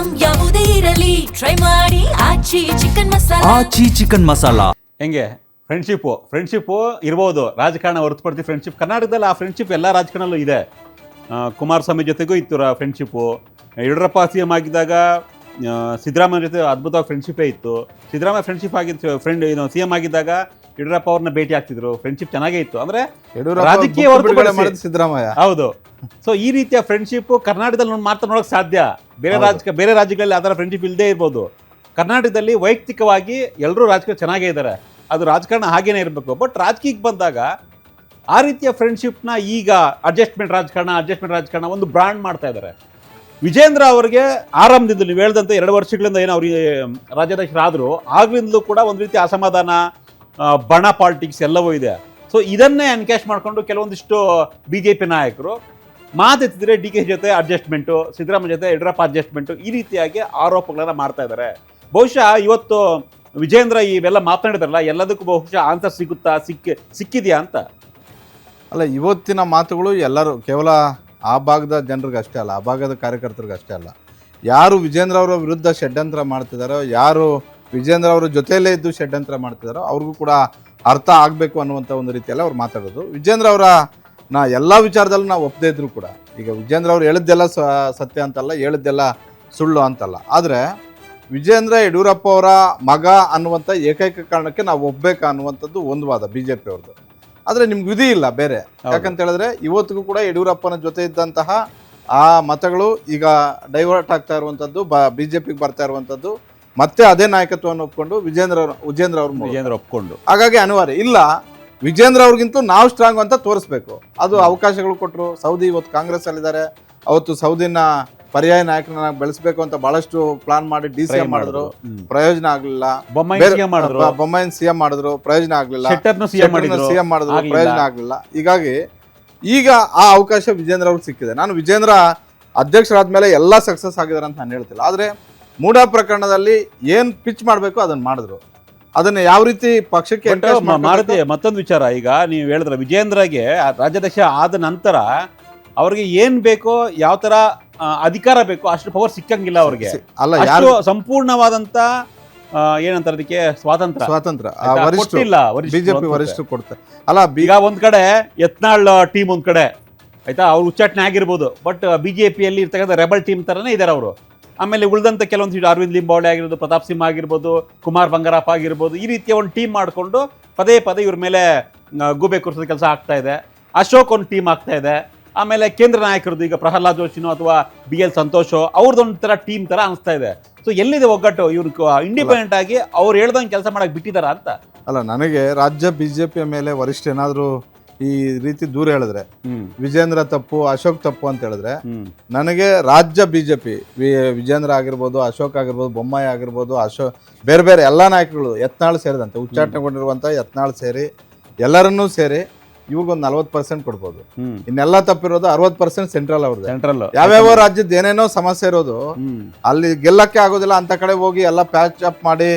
Item ಯಾವುದೇ ಇರಲಿ try ಮಾಡಿ ಆಚಿ ಚಿಕನ್ ಮಸಾಲಾ. ಹೆಂಗೆ ಫ್ರೆಂಡ್ಶಿಪ್ಪು ಇರ್ಬೋದು, ರಾಜಕಾರಣ ಹೊರತುಪಡಿಸಿ ಫ್ರೆಂಡ್ಶಿಪ್ ಕರ್ನಾಟಕದಲ್ಲಿ ಆ ಫ್ರೆಂಡ್ಶಿಪ್ ಎಲ್ಲ ರಾಜಕಾರಣಲ್ಲೂ ಇದೆ. ಕುಮಾರಸ್ವಾಮಿ ಜೊತೆಗೂ ಇತ್ತು ಫ್ರೆಂಡ್ಶಿಪ್ಪು. ಯಡಿಯೂರಪ್ಪ ಸಿ ಎಂ ಆಗಿದ್ದಾಗ ಸಿದ್ದರಾಮಯ್ಯ ಜೊತೆ ಅದ್ಭುತವಾಗಿ ಫ್ರೆಂಡ್ಶಿಪ್ಪೇ ಇತ್ತು. ಸಿದ್ದರಾಮಯ್ಯ ಫ್ರೆಂಡ್ಶಿಪ್ ಆಗಿದ್ದು ಸಿ ಎಂ ಆಗಿದ್ದಾಗ ಯಡಿಯೂರಪ್ಪ ಅವ್ರನ್ನ ಭೇಟಿ ಆಗ್ತಿದ್ರು. ಫ್ರೆಂಡ್ಶಿಪ್ ಚೆನ್ನಾಗೇ ಇತ್ತು. ಅಂದ್ರೆ ರಾಜಕೀಯ ಸಿದ್ದರಾಮಯ್ಯ ಹೌದು. ಸೊ ಈ ರೀತಿಯ ಫ್ರೆಂಡ್ಶಿಪ್ ಕರ್ನಾಟಕದಲ್ಲಿ ಮಾತ್ರ ನೋಡೋಕೆ ಸಾಧ್ಯ. ಬೇರೆ ರಾಜ್ಯಗಳಲ್ಲಿ ಆ ಥರ ಫ್ರೆಂಡ್ಶಿಪ್ ಇಲ್ಲದೆ ಇರ್ಬೋದು. ಕರ್ನಾಟಕದಲ್ಲಿ ವೈಯಕ್ತಿಕವಾಗಿ ಎಲ್ಲರೂ ರಾಜಕೀಯ ಚೆನ್ನಾಗೇ ಇದ್ದಾರೆ. ಅದು ರಾಜಕಾರಣ ಹಾಗೇನೇ ಇರಬೇಕು. ಬಟ್ ರಾಜಕೀಯಕ್ಕೆ ಬಂದಾಗ ಆ ರೀತಿಯ ಫ್ರೆಂಡ್ಶಿಪ್ನ ಈಗ ಅಡ್ಜಸ್ಟ್ಮೆಂಟ್ ರಾಜಕಾರಣ ಒಂದು ಬ್ರಾಂಡ್ ಮಾಡ್ತಾ ಇದ್ದಾರೆ. ವಿಜೇಂದ್ರ ಅವರಿಗೆ ಆರಂಭದಿಂದ ನೀವು ಹೇಳ್ದಂತೆ 2 ವರ್ಷಗಳಿಂದ ಏನು ಅವ್ರಿಗೆ ರಾಜ್ಯಾಧ್ಯಕ್ಷರಾದರು ಆಗ್ಲಿಂದಲೂ ಕೂಡ ಒಂದು ರೀತಿ ಅಸಮಾಧಾನ, ಬಣ ಪಾಲಿಟಿಕ್ಸ್ ಎಲ್ಲವೂ ಇದೆ. ಸೊ ಇದನ್ನೇ ಎನ್ಕ್ಯಾಶ್ ಮಾಡಿಕೊಂಡು ಕೆಲವೊಂದಿಷ್ಟು BJP ನಾಯಕರು ಮಾತೆತ್ತಿದ್ರೆ DK ಜೊತೆ ಅಡ್ಜಸ್ಟ್ಮೆಂಟು, ಸಿದ್ದರಾಮಯ್ಯ ಜೊತೆ ಯಡಿಯೂರಪ್ಪ ಅಡ್ಜಸ್ಟ್ಮೆಂಟು, ಈ ರೀತಿಯಾಗಿ ಆರೋಪಗಳನ್ನು ಮಾಡ್ತಾ ಇದ್ದಾರೆ. ಬಹುಶಃ ಇವತ್ತು ವಿಜೇಂದ್ರ ಇವೆಲ್ಲ ಮಾತನಾಡಿದಾರಲ್ಲ, ಎಲ್ಲದಕ್ಕೂ ಬಹುಶಃ ಆನ್ಸರ್ ಸಿಕ್ಕಿದೆಯಾ ಅಂತ. ಅಲ್ಲ, ಇವತ್ತಿನ ಮಾತುಗಳು ಎಲ್ಲರೂ ಕೇವಲ ಆ ಭಾಗದ ಜನರಿಗೆ ಅಷ್ಟೇ ಅಲ್ಲ, ಆ ಭಾಗದ ಕಾರ್ಯಕರ್ತರಿಗೆ ಅಷ್ಟೇ ಅಲ್ಲ, ಯಾರು ವಿಜೇಂದ್ರ ಅವರ ವಿರುದ್ಧ ಷಡ್ಯಂತ್ರ ಮಾಡ್ತಿದ್ದಾರೋ, ಯಾರು ವಿಜೇಂದ್ರ ಅವರ ಜೊತೆಯಲ್ಲೇ ಇದ್ದು ಷಡ್ಯಂತ್ರ ಮಾಡ್ತಿದ್ದಾರೋ ಅವ್ರಿಗೂ ಕೂಡ ಅರ್ಥ ಆಗಬೇಕು ಅನ್ನುವಂಥ ಒಂದು ರೀತಿಯಲ್ಲಿ ಅವ್ರು ಮಾತಾಡೋದು. ವಿಜೇಂದ್ರ ಅವರ ಎಲ್ಲ ವಿಚಾರದಲ್ಲೂ ನಾವು ಒಪ್ಪದೇ ಇದ್ರು ಕೂಡ, ಈಗ ವಿಜೇಂದ್ರ ಅವ್ರು ಹೇಳಿದ್ದೆಲ್ಲ ಸತ್ಯ ಅಂತಲ್ಲ, ಹೇಳಿದ್ದೆಲ್ಲ ಸುಳ್ಳು ಅಂತಲ್ಲ. ಆದರೆ ವಿಜೇಂದ್ರ ಯಡಿಯೂರಪ್ಪ ಅವರ ಮಗ ಅನ್ನುವಂಥ ಏಕೈಕ ಕಾರಣಕ್ಕೆ ನಾವು ಒಪ್ಪಬೇಕಾ ಅನ್ನುವಂಥದ್ದು ಒಂದು ವಾದ BJP ಅವ್ರದ್ದು. ಆದರೆ ನಿಮ್ಗೆ ವಿಧಿ ಇಲ್ಲ ಬೇರೆ. ಯಾಕಂತ ಹೇಳಿದ್ರೆ ಇವತ್ತಿಗೂ ಕೂಡ ಯಡಿಯೂರಪ್ಪನ ಜೊತೆ ಇದ್ದಂತಹ ಆ ಮತಗಳು ಈಗ ಡೈವರ್ಟ್ ಆಗ್ತಾ ಇರುವಂಥದ್ದು, BJPಗೆ ಬರ್ತಾ ಇರುವಂಥದ್ದು, ಮತ್ತೆ ಅದೇ ನಾಯಕತ್ವವನ್ನು ಒಪ್ಕೊಂಡು ವಿಜೇಂದ್ರ ಅವರು ಒಪ್ಕೊಂಡು, ಹಾಗಾಗಿ ಅನಿವಾರ್ಯ ಇಲ್ಲ ವಿಜೇಂದ್ರ ಅವ್ರಿಗಿಂತೂ ನಾವು ಸ್ಟ್ರಾಂಗ್ ಅಂತ ತೋರಿಸ್ಬೇಕು. ಅದು ಅವಕಾಶಗಳು ಕೊಟ್ಟರು. ಸೌದಿ ಇವತ್ತು ಕಾಂಗ್ರೆಸ್ ಅಲ್ಲಿದ್ದಾರೆ. ಅವತ್ತು ಸೌದಿನ ಪರ್ಯಾಯ ನಾಯಕರನ್ನ ಬೆಳೆಸಬೇಕು ಅಂತ ಬಹಳಷ್ಟು ಪ್ಲಾನ್ ಮಾಡಿ DCM ಮಾಡಿದ್ರು, ಪ್ರಯೋಜನ ಆಗ್ಲಿಲ್ಲ. ಬೊಮ್ಮಾಯಿನ CM ಮಾಡಿದ್ರು, ಪ್ರಯೋಜನ ಆಗ್ಲಿಲ್ಲ. CM ಮಾಡಿದ್ರು, ಪ್ರಯೋಜನ ಆಗ್ಲಿಲ್ಲ. ಹೀಗಾಗಿ ಈಗ ಆ ಅವಕಾಶ ವಿಜೇಂದ್ರ ಅವ್ರಿಗೆ ಸಿಕ್ಕಿದೆ. ನಾನು ವಿಜೇಂದ್ರ ಅಧ್ಯಕ್ಷರಾದ್ಮೇಲೆ ಎಲ್ಲ ಸಕ್ಸಸ್ ಆಗಿದ್ದಾರೆ ಅಂತ ನಾನು ಹೇಳ್ತಿಲ್ಲ. ಆದರೆ ಮೂಡ ಪ್ರಕರಣದಲ್ಲಿ ಏನ್ ಪಿಚ್ ಮಾಡಬೇಕು ಅದನ್ನ ಮಾಡಿದ್ರು. ಅದನ್ನ ಯಾವ ರೀತಿ ಪಕ್ಷಕ್ಕೆ ಮಾಡುತ್ತೆ. ಮತ್ತೊಂದು ವಿಚಾರ, ಈಗ ನೀವು ಹೇಳಿದ್ರೆ ವಿಜೇಂದ್ರಗೆ ರಾಜ್ಯಾಧ್ಯಕ್ಷ ಆದ ನಂತರ ಅವ್ರಿಗೆ ಏನ್ ಬೇಕೋ, ಯಾವ ತರ ಅಧಿಕಾರ ಬೇಕೋ ಅಷ್ಟು ಪವರ್ ಸಿಕ್ಕಂಗಿಲ್ಲ ಅವ್ರಿಗೆ. ಅಲ್ಲ, ಯಾರು ಸಂಪೂರ್ಣವಾದಂತ ಏನಂತಾರೆ ಅದಕ್ಕೆ ಸ್ವಾತಂತ್ರ್ಯ BJP ವರಿಷ್ಠರು ಕೊಡ್ತಾರೆ. ಅಲ್ಲ, ಈಗ ಒಂದ್ ಕಡೆ ಯತ್ನಾಳ್ ಟೀಮ್ ಒಂದ್ ಕಡೆ ಆಯ್ತಾ, ಅವ್ರು ಉಚ್ಚಾಟನೆ ಆಗಿರ್ಬೋದು, ಬಟ್ BJPಯಲ್ಲಿ ಇರ್ತಕ್ಕಂಥ ರೆಬಲ್ ಟೀಮ್ ತರನೇ ಇದ್ದಾರೆ ಅವರು. ಆಮೇಲೆ ಉಳಿದಂಥ ಕೆಲವೊಂದು ಸೀಟ್ ಅರವಿಂದ್ ಲಿಂಬಾವಳಿ ಆಗಿರ್ಬೋದು, ಪ್ರತಾಪ್ ಸಿಂಹ ಆಗಿರ್ಬೋದು, ಕುಮಾರ್ ಬಂಗಾರಪ್ಪ ಆಗಿರ್ಬೋದು, ಈ ರೀತಿಯ ಒಂದು ಟೀಮ್ ಮಾಡಿಕೊಂಡು ಪದೇ ಇವ್ರ ಮೇಲೆ ಗೂಬೆ ಕೂರಿಸೋದು ಕೆಲಸ ಆಗ್ತಾ ಇದೆ. ಅಶೋಕ್ ಒಂದು ಟೀಮ್ ಆಗ್ತಾ ಇದೆ. ಆಮೇಲೆ ಕೇಂದ್ರ ನಾಯಕರದ್ದು ಈಗ ಪ್ರಹ್ಲಾದ್ ಜೋಶಿನೋ ಅಥವಾ BL ಸಂತೋಷೋ ಅವ್ರದ್ದೊಂಥರ ಟೀಮ್ ಥರ ಅನಿಸ್ತಾ ಇದೆ. ಸೊ ಎಲ್ಲಿದೆ ಒಗ್ಗಟ್ಟು? ಇವ್ರು ಇಂಡಿಪೆಂಡೆಂಟ್ ಆಗಿ ಅವ್ರು ಹೇಳ್ದಂಗೆ ಕೆಲಸ ಮಾಡಕ್ಕೆ ಬಿಟ್ಟಿದಾರ ಅಂತ. ಅಲ್ಲ, ನನಗೆ ರಾಜ್ಯ BJP ಮೇಲೆ ವರಿಷ್ಠ ಏನಾದರೂ ಈ ರೀತಿ ದೂರ ಹೇಳಿದ್ರೆ, ವಿಜೇಂದ್ರ ತಪ್ಪು, ಅಶೋಕ್ ತಪ್ಪು ಅಂತ ಹೇಳಿದ್ರೆ, ನನಗೆ ರಾಜ್ಯ BJP ವಿಜೇಂದ್ರ ಆಗಿರ್ಬೋದು, ಅಶೋಕ್ ಆಗಿರ್ಬೋದು, ಬೊಮ್ಮಾಯಿ ಆಗಿರ್ಬೋದು, ಬೇರೆ ಎಲ್ಲ ನಾಯಕರುಗಳು, ಯತ್ನಾಳ್ ಸೇರಿದಂತೆ ಉಚ್ಚಾಟನೆಗೊಂಡಿರುವಂಥ ಯತ್ನಾಳ್ ಸೇರಿ ಎಲ್ಲರನ್ನೂ ಸೇರಿ ಇವಾಗೊಂದು 40% ಕೊಡ್ಬೋದು. ಇನ್ನೆಲ್ಲ ತಪ್ಪಿರೋದು 60% ಸೆಂಟ್ರಲ್ ಅವ್ರದ್ದು. ಯಾವ್ಯಾವ ರಾಜ್ಯದ ಏನೇನೋ ಸಮಸ್ಯೆ ಇರೋದು ಅಲ್ಲಿ ಗೆಲ್ಲಕ್ಕೆ ಆಗೋದಿಲ್ಲ. ಅಂತ ಕಡೆ ಹೋಗಿ ಎಲ್ಲ ಪ್ಯಾಚ್ ಅಪ್ ಮಾಡಿ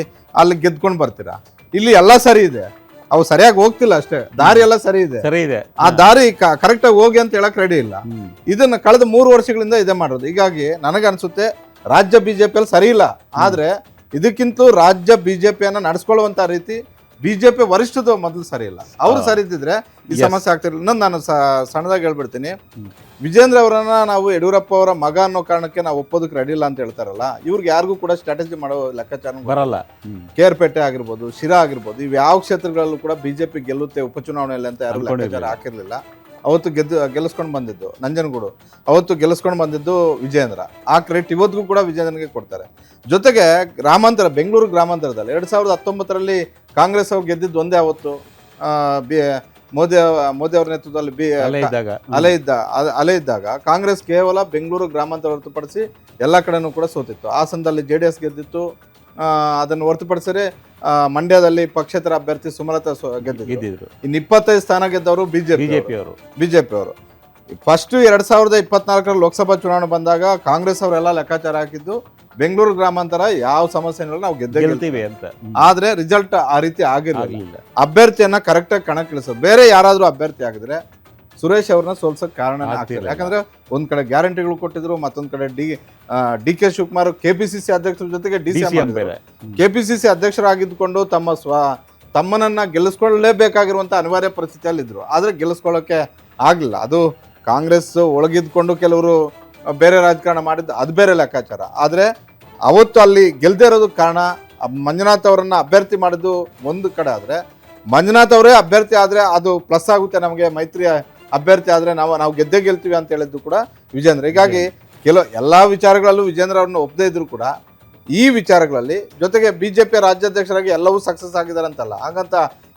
ಅಲ್ಲಿ ಗೆದ್ಕೊಂಡು ಬರ್ತೀರಾ. ಇಲ್ಲಿ ಎಲ್ಲ ಸರಿ ಇದೆ, ಅವು ಸರಿಯಾಗಿ ಹೋಗ್ತಿಲ್ಲ ಅಷ್ಟೇ. ದಾರಿ ಎಲ್ಲ ಸರಿ ಇದೆ. ಆ ದಾರಿ ಕರೆಕ್ಟ್ ಆಗಿ ಹೋಗಿ ಅಂತ ಹೇಳಕ್ ರೆಡಿ ಇಲ್ಲ. ಇದನ್ನ ಕಳೆದ 3 ವರ್ಷಗಳಿಂದ ಇದೇ ಮಾಡೋದು. ಹೀಗಾಗಿ ನನಗನ್ಸುತ್ತೆ ರಾಜ್ಯ BJP ಸರಿ ಇಲ್ಲ. ಆದ್ರೆ ಇದಕ್ಕಿಂತ ರಾಜ್ಯ BJPಯನ್ನ ನಡೆಸ್ಕೊಳ್ಳುವಂತ ರೀತಿ BJP ವರಿಷ್ಠದ ಮೊದಲು ಸರಿ ಇಲ್ಲ. ಅವ್ರು ಸರಿ ಇದ್ದಿದ್ರೆ ಈ ಸಮಸ್ಯೆ ಆಗ್ತಿರಲಿಲ್ಲ. ಇನ್ನೊಂದು ನಾನು ಸಣ್ಣದಾಗಿ ಹೇಳ್ಬಿಡ್ತೀನಿ, ವಿಜೇಂದ್ರ ಅವರನ್ನ ನಾವು ಯಡಿಯೂರಪ್ಪ ಅವರ ಮಗ ಅನ್ನೋ ಕಾರಣಕ್ಕೆ ನಾವು ಒಪ್ಪೋದಕ್ಕೆ ರೆಡಿ ಇಲ್ಲ ಅಂತ ಹೇಳ್ತಾರಲ್ಲ, ಇವ್ರಿಗೆ ಯಾರಿಗೂ ಕೂಡ ಸ್ಟ್ರಾಟಜಿ ಮಾಡೋ ಲೆಕ್ಕಾಚಾರ ಬರಲ್ಲ. ಕೇರ್ಪೇಟೆ ಆಗಿರ್ಬೋದು, ಶಿರಾ ಆಗಿರ್ಬೋದು, ಇವು ಯಾವ ಕ್ಷೇತ್ರಗಳಲ್ಲೂ ಕೂಡ BJP ಗೆಲ್ಲುತ್ತೆ ಉಪಚುನಾವಣೆಯಲ್ಲಿ ಅಂತ ಯಾರು ಲೆಕ್ಕಾಚಾರ ಹಾಕಿರ್ಲಿಲ್ಲ. ಅವತ್ತು ಗೆಲ್ಲಿಸ್ಕೊಂಡು ಬಂದಿದ್ದು ನಂಜನಗೂಡು, ಅವತ್ತು ಗೆಲ್ಲಿಸ್ಕೊಂಡು ಬಂದಿದ್ದು ವಿಜೇಂದ್ರ. ಆ ಕ್ರೆಡಿಟ್ ಇವತ್ತಿಗೂ ಕೂಡ ವಿಜೇಂದ್ರನಿಗೆ ಕೊಡ್ತಾರೆ. ಜೊತೆಗೆ ಗ್ರಾಮಾಂತರ, ಬೆಂಗಳೂರು ಗ್ರಾಮಾಂತರದಲ್ಲಿ 2019ರಲ್ಲಿ ಕಾಂಗ್ರೆಸ್ ಅವ್ರು ಗೆದ್ದಿದ್ದು ಒಂದೇ. ಅವತ್ತು ಮೋದಿ ಅವರ ನೇತೃತ್ವದಲ್ಲಿ ಅಲೆ ಇದ್ದಾಗ ಕಾಂಗ್ರೆಸ್ ಕೇವಲ ಬೆಂಗಳೂರು ಗ್ರಾಮಾಂತರ ಹೊರತುಪಡಿಸಿ ಎಲ್ಲ ಕಡೆನೂ ಕೂಡ ಸೋತಿತ್ತು. ಹಾಸನದಲ್ಲಿ JDS ಗೆದ್ದಿತ್ತು. ಅದನ್ನು ಹೊರತುಪಡಿಸಿದ್ರೆ ಮಂಡ್ಯದಲ್ಲಿ ಪಕ್ಷೇತರ ಅಭ್ಯರ್ಥಿ ಸುಮಲತಾ ಗೆದ್ದಿದ್ರು. ಇನ್ನು 25 ಸ್ಥಾನ ಗೆದ್ದವರು BJP ಅವರು. ಫಸ್ಟ್ 2024 ಲೋಕಸಭಾ ಚುನಾವಣೆ ಬಂದಾಗ ಕಾಂಗ್ರೆಸ್ ಅವರೆಲ್ಲ ಲೆಕ್ಕಾಚಾರ ಹಾಕಿದ್ದು ಬೆಂಗಳೂರು ಗ್ರಾಮಾಂತರ ಯಾವ ಸಮಸ್ಯೆ ನಾವು ಗೆಲ್ತೀವಿ ಅಂತ. ಆದ್ರೆ ರಿಸಲ್ಟ್ ಆ ರೀತಿ ಆಗಿರಲಿಲ್ಲ. ಅಭ್ಯರ್ಥಿಯನ್ನ ಕರೆಕ್ಟ್ ಆಗಿ ಕಣಕ್ಕಿಳಿಸೋದು. ಬೇರೆ ಯಾರಾದ್ರೂ ಅಭ್ಯರ್ಥಿ ಆಗಿದ್ರೆ ಸುರೇಶ್ ಅವ್ರನ್ನ ಸೋಲ್ಸೋಕೆ ಕಾರಣ ಆಗ್ತಿಲ್ಲ. ಆಗ್ತಿರ್ಲಿಲ್ಲ. ಯಾಕಂದ್ರೆ ಒಂದ್ ಕಡೆ ಗ್ಯಾರಂಟಿಗಳು ಕೊಟ್ಟಿದ್ರು, ಮತ್ತೊಂದ್ ಕಡೆ ಡಿ ಕೆ ಶಿವಕುಮಾರ್ ಕೆಪಿಸಿಸಿ ಅಧ್ಯಕ್ಷರ ಜೊತೆಗೆ DCM ಬೇರೆ. ಕೆಪಿಸಿಸಿ ಅಧ್ಯಕ್ಷರಾಗಿದ್ದುಕೊಂಡು ತಮ್ಮನನ್ನ ಗೆಲ್ಲಿಸ್ಕೊಳ್ಳಲೇಬೇಕಾಗಿರುವಂತ ಅನಿವಾರ್ಯ ಪರಿಸ್ಥಿತಿಯಲ್ಲಿದ್ರು. ಆದ್ರೆ ಗೆಲ್ಲಿಸ್ಕೊಳ್ಳೋಕೆ ಆಗ್ಲಿಲ್ಲ. ಅದು ಕಾಂಗ್ರೆಸ್ ಒಳಗಿದ್ಕೊಂಡು ಕೆಲವರು ಬೇರೆ ರಾಜಕಾರಣ ಮಾಡಿದ್ದು ಅದು ಬೇರೆ ಲೆಕ್ಕಾಚಾರ. ಆದ್ರೆ ಅವತ್ತು ಅಲ್ಲಿ ಗೆಲ್ದೇ ಇರೋದಕ್ಕೆ ಕಾರಣ ಮಂಜುನಾಥ್ ಅವರನ್ನ ಅಭ್ಯರ್ಥಿ ಮಾಡಿದ್ದು ಒಂದು ಕಡೆ. ಆದ್ರೆ ಮಂಜುನಾಥ್ ಅವರೇ ಅಭ್ಯರ್ಥಿ ಆದ್ರೆ ಅದು ಪ್ಲಸ್ ಆಗುತ್ತೆ ನಮಗೆ, ಮೈತ್ರಿ ಅಭ್ಯರ್ಥಿ ಆದ್ರೆ ನಾವು ಗೆದ್ದೇ ಗೆಲ್ತೀವಿ ಅಂತ ಹೇಳಿದ್ದು ಕೂಡ ವಿಜೇಂದ್ರ. ಹೀಗಾಗಿ ಎಲ್ಲಾ ವಿಚಾರಗಳಲ್ಲೂ ವಿಜೇಂದ್ರ ಅವ್ರನ್ನ ಒಪ್ಪದೇ ಇದ್ರು ಕೂಡ ಈ ವಿಚಾರಗಳಲ್ಲಿ ಜೊತೆಗೆ ಬಿಜೆಪಿ ರಾಜ್ಯಾಧ್ಯಕ್ಷರಾಗಿ ಎಲ್ಲವೂ ಸಕ್ಸಸ್ ಆಗಿದ್ದಾರೆ ಅಂತಲ್ಲ, ಹಾಗಂತ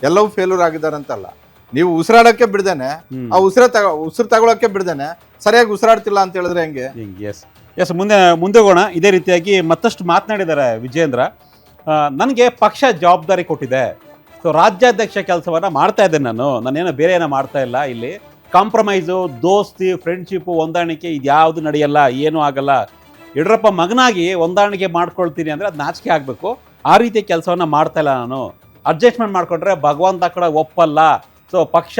ಎಲ್ಲವೂ ಫೇಲ್ಯೂರ್ ಆಗಿದ್ದಾರೆ ಅಂತಲ್ಲ. ನೀವು ಉಸಿರಾಡಕ್ಕೆ ಬಿಡ್ದೇನೆ, ಆ ಉಸಿರು ತಗೊಳಕ್ಕೆ ಬಿಡ್ದೇನೆ ಸರಿಯಾಗಿ ಉಸಿರಾಡ್ತಿಲ್ಲ ಅಂತ ಹೇಳಿದ್ರೆ ಹೆಂಗೆ? ಎಸ್ ಮುಂದೆ ಹೋಗೋಣ. ಇದೇ ರೀತಿಯಾಗಿ ಮತ್ತಷ್ಟು ಮಾತನಾಡಿದ್ದಾರೆ ವಿಜೇಂದ್ರ. ನನಗೆ ಪಕ್ಷ ಜವಾಬ್ದಾರಿ ಕೊಟ್ಟಿದೆ, ಸೊ ರಾಜ್ಯಾಧ್ಯಕ್ಷ ಕೆಲಸವನ್ನ ಮಾಡ್ತಾ ಇದ್ದೇನೆ. ನಾನೇನೋ ಬೇರೆ ಏನೋ ಮಾಡ್ತಾ ಇಲ್ಲ. ಇಲ್ಲಿ ಕಾಂಪ್ರಮೈಸು, ದೋಸ್ತಿ, ಫ್ರೆಂಡ್ಶಿಪ್ಪು, ಹೊಂದಾಣಿಕೆ ಇದ್ಯಾವುದು ನಡೆಯಲ್ಲ, ಏನೂ ಆಗಲ್ಲ. ಯಡಿಯೂರಪ್ಪ ಮಗನಾಗಿ ಹೊಂದಾಣಿಕೆ ಮಾಡ್ಕೊಳ್ತೀನಿ ಅಂದರೆ ಅದು ನಾಚಿಕೆ ಆಗಬೇಕು. ಆ ರೀತಿ ಕೆಲಸವನ್ನ ಮಾಡ್ತಾ ಇಲ್ಲ ನಾನು. ಅಡ್ಜಸ್ಟ್ಮೆಂಟ್ ಮಾಡಿಕೊಂಡ್ರೆ ಭಗವಂತ ಕಡೆ ಒಪ್ಪಲ್ಲ. ಸೊ ಪಕ್ಷ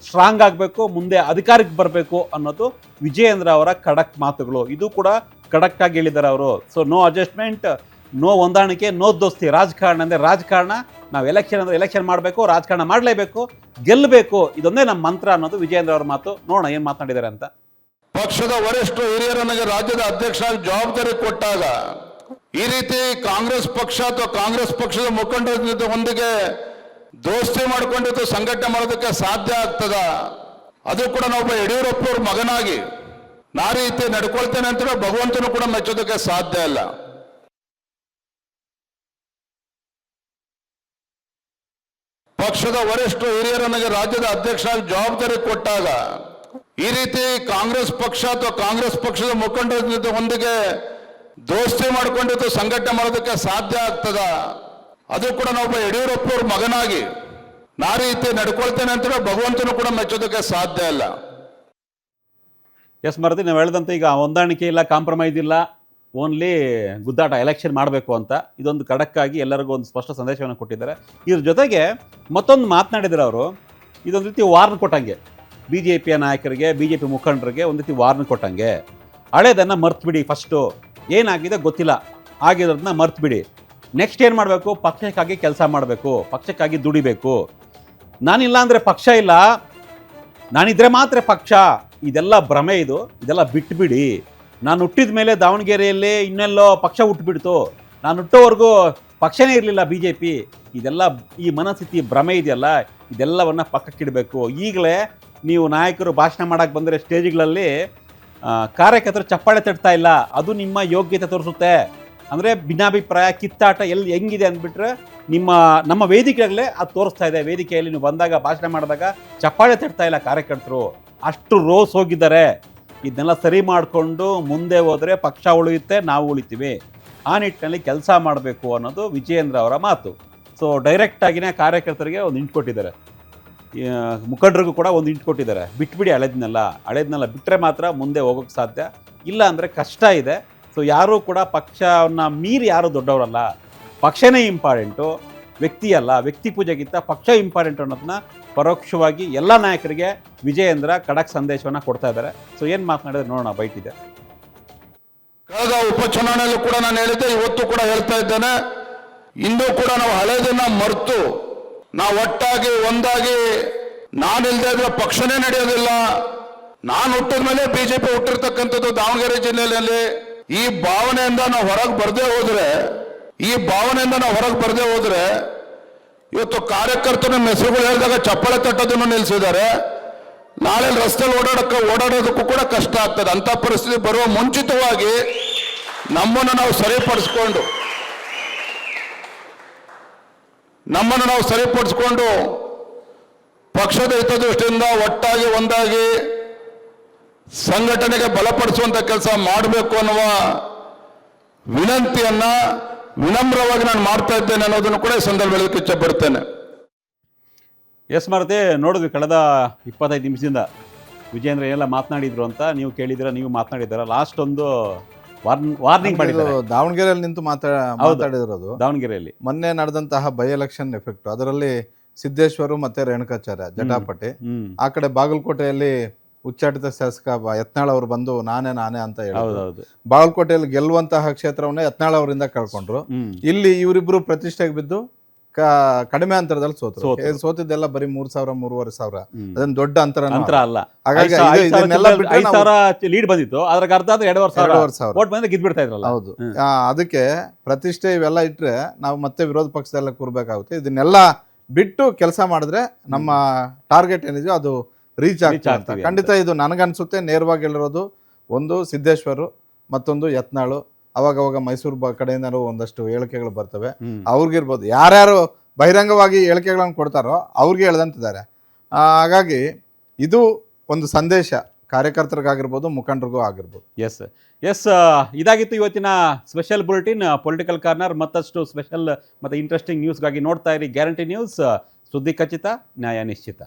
ಸ್ಟ್ರಾಂಗ್ ಆಗಬೇಕು, ಮುಂದೆ ಅಧಿಕಾರಕ್ಕೆ ಬರಬೇಕು ಅನ್ನೋದು ವಿಜಯೇಂದ್ರ ಅವರ ಖಡಕ್ ಮಾತುಗಳು. ಇದು ಕೂಡ ಖಡಕ್ ಆಗಿ ಹೇಳಿದ್ದಾರೆ ಅವರು. ಸೊ ನೋ ಅಡ್ಜಸ್ಟ್ಮೆಂಟ್, ನೋ ಹೊಂದಾಣಿಕೆ, ನೋ ದೋಸ್ತಿ. ರಾಜಕಾರಣ ಅಂದರೆ ರಾಜಕಾರಣ, ನಾವು ಎಲೆಕ್ಷನ್ ಅಂದರೆ ಎಲೆಕ್ಷನ್ ಮಾಡಬೇಕು, ರಾಜಕಾರಣ ಮಾಡಲೇಬೇಕು, ಗೆಲ್ಲಬೇಕು, ಇದೊಂದೇ ನಮ್ಮ ಮಂತ್ರ ಅನ್ನೋದು ವಿಜಯೇಂದ್ರ ಅವರ ಮಾತು. ನೋಡೋಣ ಏನು ಮಾತನಾಡಿದ್ದಾರೆ ಅಂತ. ಪಕ್ಷದ ವರಿಷ್ಠ ಹಿರಿಯರು ನನಗೆ ರಾಜ್ಯದ ಅಧ್ಯಕ್ಷ ಜವಾಬ್ದಾರಿ ಕೊಟ್ಟಾಗ ಈ ರೀತಿ ಕಾಂಗ್ರೆಸ್ ಪಕ್ಷ ಅಥವಾ ಕಾಂಗ್ರೆಸ್ ಪಕ್ಷದ ಮುಖಂಡರ ಒಂದಿಗೆ ದೋಸ್ತಿ ಮಾಡಿಕೊಂಡಿದ್ದು ಸಂಘಟನೆ ಮಾಡೋದಕ್ಕೆ ಸಾಧ್ಯ ಆಗ್ತದ? ಅದು ಕೂಡ ನಾವೊಬ್ಬ ಯಡಿಯೂರಪ್ಪ ಅವ್ರ ಮಗನಾಗಿ ನಾ ರೀತಿ ನಡ್ಕೊಳ್ತೇನೆ ಅಂತ ಭಗವಂತನು ಕೂಡ ಮೆಚ್ಚೋದಕ್ಕೆ ಸಾಧ್ಯ ಇಲ್ಲ. ಪಕ್ಷದ ವರಿಷ್ಠ ಹಿರಿಯರು ನನಗೆ ರಾಜ್ಯದ ಅಧ್ಯಕ್ಷ ಜವಾಬ್ದಾರಿ ಕೊಟ್ಟಾಗ ಈ ರೀತಿ ಕಾಂಗ್ರೆಸ್ ಪಕ್ಷ ಅಥವಾ ಕಾಂಗ್ರೆಸ್ ಪಕ್ಷದ ಮುಖಂಡರ ಒಂದಿಗೆ ದೋಸ್ತಿ ಮಾಡಿಕೊಂಡಿದ್ದು ಸಂಘಟನೆ ಮಾಡೋದಕ್ಕೆ ಸಾಧ್ಯ ಆಗ್ತದ? ಅದು ಕೂಡ ನಾವೊಬ್ಬ ಯಡಿಯೂರಪ್ಪ ಅವ್ರ ಮಗನಾಗಿ ನಾ ರೀತಿ ನಡ್ಕೊಳ್ತೇನೆ ಅಂತ ಭಗವಂತನು ಕೂಡ ಮೆಚ್ಚೋದಕ್ಕೆ ಸಾಧ್ಯ ಇಲ್ಲ. ಎಸ್ ಮಾರುತಿ, ನಾವು ಹೇಳಿದಂತೆ ಈಗ ಹೊಂದಾಣಿಕೆ ಇಲ್ಲ, ಕಾಂಪ್ರಮೈಸ್ ಇಲ್ಲ, ಓನ್ಲಿ ಗುದ್ದಾಟ, ಎಲೆಕ್ಷನ್ ಮಾಡಬೇಕು ಅಂತ ಇದೊಂದು ಖಡಕ್ಕಾಗಿ ಎಲ್ಲರಿಗೂ ಒಂದು ಸ್ಪಷ್ಟ ಸಂದೇಶವನ್ನು ಕೊಟ್ಟಿದ್ದಾರೆ. ಇದ್ರ ಜೊತೆಗೆ ಮತ್ತೊಂದು ಮಾತನಾಡಿದರೆ ಅವರು, ಇದೊಂದು ರೀತಿ ವಾರ್ನ್ ಕೊಟ್ಟಂಗೆ ಬಿ ಜೆ ಪಿಯ ನಾಯಕರಿಗೆ, ಬಿ ಜೆ ಪಿ ಮುಖಂಡರಿಗೆ ಒಂದು ರೀತಿ ವಾರ್ನ್ ಕೊಟ್ಟಂಗೆ. ಹಳೇದನ್ನು ಮರ್ತು ಬಿಡಿ, ಫಸ್ಟು ಏನಾಗಿದೆ ಗೊತ್ತಿಲ್ಲ, ಆಗಿರೋದನ್ನ ಮರ್ತು ಬಿಡಿ. ನೆಕ್ಸ್ಟ್ ಏನು ಮಾಡಬೇಕು? ಪಕ್ಷಕ್ಕಾಗಿ ಕೆಲಸ ಮಾಡಬೇಕು, ಪಕ್ಷಕ್ಕಾಗಿ ದುಡಿಬೇಕು. ನಾನಿಲ್ಲ ಅಂದರೆ ಪಕ್ಷ ಇಲ್ಲ, ನಾನಿದ್ರೆ ಮಾತ್ರ ಪಕ್ಷ, ಇದೆಲ್ಲ ಭ್ರಮೆ, ಇದೆಲ್ಲ ಬಿಟ್ಬಿಡಿ. ನಾನು ಹುಟ್ಟಿದ ಮೇಲೆ ದಾವಣಗೆರೆಯಲ್ಲಿ ಇನ್ನೆಲ್ಲೋ ಪಕ್ಷ ಹುಟ್ಟುಬಿಡ್ತು, ನಾನು ಹುಟ್ಟೋವರೆಗೂ ಪಕ್ಷನೇ ಇರಲಿಲ್ಲ ಬಿ ಜೆ ಪಿ. ಇದೆಲ್ಲ ಈ ಮನಸ್ಥಿತಿ ಭ್ರಮೆ ಇದೆಯಲ್ಲ, ಇದೆಲ್ಲವನ್ನು ಪಕ್ಕಕ್ಕಿಡಬೇಕು. ಈಗಲೇ ನೀವು ನಾಯಕರು ಭಾಷಣ ಮಾಡೋಕ್ಕೆ ಬಂದರೆ ಸ್ಟೇಜ್ಗಳಲ್ಲಿ ಕಾರ್ಯಕರ್ತರು ಚಪ್ಪಾಳೆ ತಟ್ತಾ ಇಲ್ಲ, ಅದು ನಿಮ್ಮ ಯೋಗ್ಯತೆ ತೋರಿಸುತ್ತೆ. ಅಂದರೆ ಭಿನ್ನಾಭಿಪ್ರಾಯ, ಕಿತ್ತಾಟ ಹೆಂಗಿದೆ ಅಂದ್ಬಿಟ್ರೆ ನಮ್ಮ ವೇದಿಕೆಗಳಲ್ಲೇ ಅದು ತೋರಿಸ್ತಾ ಇದೆ. ವೇದಿಕೆಯಲ್ಲಿ ನೀವು ಬಂದಾಗ, ಭಾಷಣ ಮಾಡಿದಾಗ ಚಪ್ಪಾಳೆ ತಟ್ತಾ ಇಲ್ಲ ಕಾರ್ಯಕರ್ತರು, ಅಷ್ಟು ರೋಸ್ ಹೋಗಿದ್ದಾರೆ. ಇದನ್ನೆಲ್ಲ ಸರಿ ಮಾಡಿಕೊಂಡು ಮುಂದೆ ಹೋದರೆ ಪಕ್ಷ ಉಳಿಯುತ್ತೆ, ನಾವು ಉಳಿತೀವಿ. ಆ ನಿಟ್ಟಿನಲ್ಲಿ ಕೆಲಸ ಮಾಡಬೇಕು ಅನ್ನೋದು ವಿಜಯೇಂದ್ರ ಅವರ ಮಾತು. ಸೊ ಡೈರೆಕ್ಟಾಗಿಯೇ ಕಾರ್ಯಕರ್ತರಿಗೆ ಒಂದು ಹಿಂಟ್ ಕೊಟ್ಟಿದ್ದಾರೆ, ಮುಖಂಡರಿಗೂ ಕೂಡ ಒಂದು ಹಿಂಟ್ ಕೊಟ್ಟಿದ್ದಾರೆ. ಬಿಟ್ಬಿಡಿ ಹಳೇದನ್ನೆಲ್ಲ ಬಿಟ್ಟರೆ ಮಾತ್ರ ಮುಂದೆ ಹೋಗೋಕ್ಕೆ ಸಾಧ್ಯ, ಇಲ್ಲ ಅಂದರೆ ಕಷ್ಟ ಇದೆ. ಸೊ ಯಾರೂ ಕೂಡ ಪಕ್ಷವನ್ನು ಮೀರಿ ಯಾರೂ ದೊಡ್ಡವರಲ್ಲ, ಪಕ್ಷನೇ ಇಂಪಾರ್ಟೆಂಟು, ವ್ಯಕ್ತಿ ಅಲ್ಲ. ವ್ಯಕ್ತಿ ಪೂಜೆಗಿಂತ ಪಕ್ಷ ಇಂಪಾರ್ಟೆಂಟ್ ಅನ್ನೋದನ್ನ ಪರೋಕ್ಷವಾಗಿ ಎಲ್ಲ ನಾಯಕರಿಗೆ ವಿಜಯೇಂದ್ರ ಖಡಕ್ ಸಂದೇಶವನ್ನು ಕೊಡ್ತಾ ಇದ್ದಾರೆ. ಸೊ ಏನು ಮಾತನಾಡಿದ್ರೆ ನೋಡೋಣ, ಬೈಟ್ ಇದೆ. ಕಳೆದ ಉಪಚುನಾವಣೆಯಲ್ಲೂ ಕೂಡ ನಾನು ಹೇಳಿದ್ದೆ, ಇವತ್ತು ಕೂಡ ಹೇಳ್ತಾ ಇದ್ದೇನೆ, ಇಂದು ಕೂಡ ನಾವು ಹಳೆದನ್ನ ಮರೆತು ನಾವು ಒಟ್ಟಾಗಿ ಒಂದಾಗಿ, ನಾನಿಲ್ಲದೆ ಇದ್ರೆ ಪಕ್ಷನೇ ನಡೆಯೋದಿಲ್ಲ. ನಾನು ಹುಟ್ಟಿದ ಮೇಲೆ ಬಿಜೆಪಿ ಹುಟ್ಟಿರ್ತಕ್ಕಂಥದ್ದು ದಾವಣಗೆರೆ ಜಿಲ್ಲೆಯಲ್ಲಿ. ಈ ಭಾವನೆಯಿಂದ ನಾವು ಹೊರಗೆ ಬರದೇ ಹೋದ್ರೆ ಇವತ್ತು ಕಾರ್ಯಕರ್ತನ ಹೆಸರುಗಳು ಹೇಳಿದಾಗ ಚಪ್ಪಾಳೆ ತಟ್ಟೋದನ್ನು ನಿಲ್ಲಿಸಿದ್ದಾರೆ. ನಾಳೆ ರಸ್ತೆಯಲ್ಲಿ ಓಡಾಡೋದಕ್ಕೂ ಕೂಡ ಕಷ್ಟ ಆಗ್ತದೆ. ಅಂತ ಪರಿಸ್ಥಿತಿ ಬರುವ ಮುಂಚಿತವಾಗಿ ನಮ್ಮನ್ನು ನಾವು ಸರಿಪಡಿಸ್ಕೊಂಡು ಪಕ್ಷದ ಹಿತದೃಷ್ಟಿಯಿಂದ ಒಟ್ಟಾಗಿ ಒಂದಾಗಿ ಸಂಘಟನೆಗೆ ಬಲಪಡಿಸುವಂತ ಕೆಲಸ ಮಾಡಬೇಕು ಅನ್ನುವ ವಿನಂತಿಯನ್ನ ವಿನಮ್ರವಾಗಿ ನಾನು ಮಾಡ್ತಾ ಇದ್ದೇನೆ ಅನ್ನೋದನ್ನು ಕೂಡ ಈ ಸಂದರ್ಭದಲ್ಲಿ ಇಚ್ಛೆ ಪಡ್ತೇನೆ. ಎಸ್ ಮಾರುತಿ, ನೋಡಿದ್ವಿ ಕಳೆದ 25 ನಿಮಿಷದಿಂದ ವಿಜಯೇಂದ್ರ ಏನೆಲ್ಲ ಮಾತನಾಡಿದ್ರು ಅಂತ. ನೀವು ಕೇಳಿದಿರ, ನೀವು ಮಾತನಾಡಿದಾರ. ಲಾಸ್ಟ್ ಒಂದು ವಾರ್ನಿಂಗ್ ಮಾಡಿದ್ದಾರೆ. ದಾವಣಗೆರೆಯಲ್ಲಿ ನಿಂತು ಮಾತಾಡಿರೋದು. ದಾವಣಗೆರೆಯಲ್ಲಿ ಮೊನ್ನೆ ನಡೆದಂತಹ ಬೈ ಎಲೆಕ್ಷನ್ ಎಫೆಕ್ಟ್, ಅದರಲ್ಲಿ ಸಿದ್ದೇಶ್ವರು ಮತ್ತೆ ರೇಣುಕಾಚಾರ್ಯ ಜಟಾಪಟಿ. ಹ್ಮ್ ಆ ಕಡೆ ಬಾಗಲಕೋಟೆಯಲ್ಲಿ ಉಚ್ಚಾಟಿತ ಶಾಸಕ ಯತ್ನಾಳ್ ಅವರು ಬಂದು ನಾನೇ ಅಂತ ಹೇಳಿದ್ರು. ಹೌದೌದು. ಬಾಗಲಕೋಟೆಯಲ್ಲಿ ಗೆಲ್ಲುವಂತಹ ಕ್ಷೇತ್ರವನ್ನೇ ಯತ್ನಾಳ್ ಅವರಿಂದ ಕಳ್ಕೊಂಡ್ರು. ಇಲ್ಲಿ ಇವರಿಬ್ರು ಪ್ರತಿಷ್ಠೆಗೆ ಬಿದ್ದು ಕಡಿಮೆ ಅಂತರದಲ್ಲಿ ಸೋತಿದ್ದೆಲ್ಲ ಬರೀ 3,000 3,500 ಅದೊಂದು ದೊಡ್ಡ ಅಂತರ ಅಲ್ಲ. ಹಾಗಾಗಿ 5,000 ಲೀಡ್ ಬಂದಿತ್ತು, ಅದ್ರಾಗ ಅರ್ಧ 2,500 ವೋಟ್ ಬಂದ್ರೆ ಗೆದ್ಬಿಡ್ತಾ ಇದ್ರಲ್ಲ. ಹೌದು. ಅದಕ್ಕೆ ಪ್ರತಿಷ್ಠೆ ಇವೆಲ್ಲ ಇಟ್ರೆ ನಾವು ಮತ್ತೆ ವಿರೋಧ ಪಕ್ಷದಲ್ಲ ಕೂರ್ಬೇಕಾಗುತ್ತೆ. ಇದನ್ನೆಲ್ಲ ಬಿಟ್ಟು ಕೆಲಸ ಮಾಡಿದ್ರೆ ನಮ್ಮ ಟಾರ್ಗೆಟ್ ಏನಿದೆಯೋ ಅದು ರೀಚ್ ಆಗ್ತದೆ. ಖಂಡಿತ ಇದು ನನಗನ್ಸುತ್ತೆ ನೇರವಾಗಿ ಹೇಳಿರೋದು ಒಂದು ಸಿದ್ದೇಶ್ವರು, ಮತ್ತೊಂದು ಯತ್ನಾಳು. ಅವಾಗವಾಗ ಮೈಸೂರು ಕಡೆಯಿಂದ ಒಂದಷ್ಟು ಹೇಳಿಕೆಗಳು ಬರ್ತವೆ, ಅವ್ರಿಗಿರ್ಬೋದು. ಯಾರ್ಯಾರು ಬಹಿರಂಗವಾಗಿ ಹೇಳಿಕೆಗಳನ್ನು ಕೊಡ್ತಾರೋ ಅವ್ರಿಗೆ ಹೇಳ್ದಂತಿದ್ದಾರೆ. ಹಾಗಾಗಿ ಇದು ಒಂದು ಸಂದೇಶ ಕಾರ್ಯಕರ್ತರಿಗಾಗಿರ್ಬೋದು, ಮುಖಂಡರಿಗೂ ಆಗಿರ್ಬೋದು. ಎಸ್ ಇದಾಗಿತ್ತು ಇವತ್ತಿನ ಸ್ಪೆಷಲ್ ಬುಲೆಟಿನ್ ಪೊಲಿಟಿಕಲ್ ಕಾರ್ನರ್. ಮತ್ತಷ್ಟು ಸ್ಪೆಷಲ್ ಮತ್ತು ಇಂಟ್ರೆಸ್ಟಿಂಗ್ ನ್ಯೂಸ್ಗಾಗಿ ನೋಡ್ತಾ ಇರಿ ಗ್ಯಾರಂಟಿ ನ್ಯೂಸ್. ಸುದ್ದಿ ಖಚಿತ, ನ್ಯಾಯ ನಿಶ್ಚಿತ.